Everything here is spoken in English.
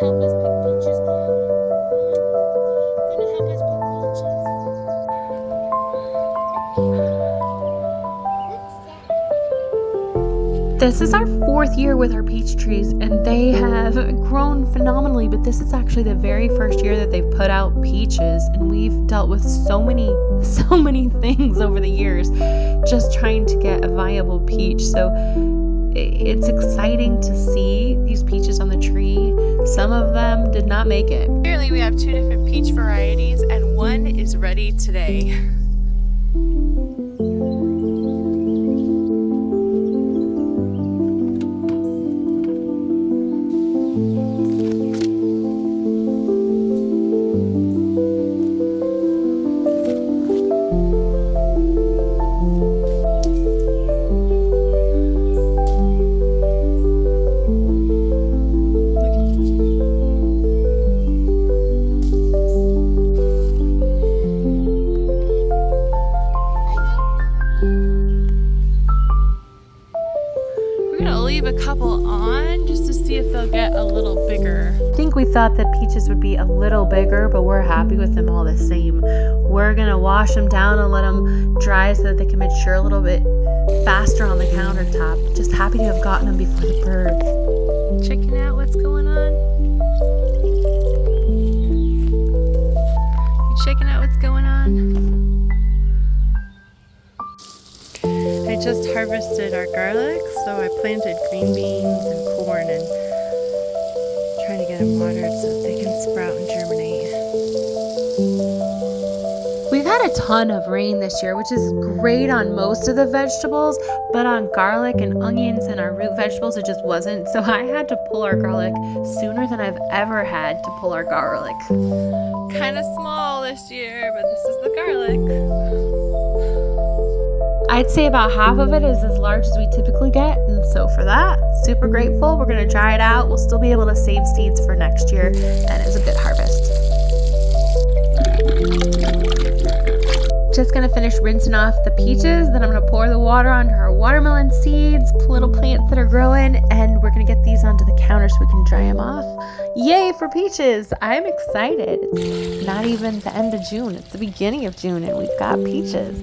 help us pick peaches now. Gonna help us pick peaches. This is our 4th year with our peach trees, and they have grown phenomenally, but this is actually the very first year that they've put out peaches, and we've dealt with so many things over the years just trying to get a viable peach. So it's exciting to see these peaches on the tree. Some of them did not make it. Apparently we have 2 different peach varieties, and one is ready today. We're gonna leave a couple on just to see if they'll get a little bigger. I think we thought that peaches would be a little bigger, but we're happy with them all the same. We're gonna wash them down and let them dry so that they can mature a little bit faster on the countertop. Just happy to have gotten them before the birds. Checking out what's going on? You checking out what's going on? I just harvested our garlic, so I planted green beans and corn and trying to get them watered so that they can sprout and germinate. We've had a ton of rain this year, which is great on most of the vegetables, but on garlic and onions and our root vegetables, it just wasn't. So I had to pull our garlic sooner than I've ever had to pull our garlic. Kind of small this year, but this is the garlic. I'd say about half of it is as large as we typically get, and so for that, super grateful. We're gonna dry it out. We'll still be able to save seeds for next year, and it's a good harvest. Just gonna finish rinsing off the peaches, then I'm gonna pour the water onto our watermelon seeds, little plants that are growing, and we're gonna get these onto the counter so we can dry them off. Yay for peaches! I'm excited. It's not even the end of June, it's the beginning of June, and we've got peaches.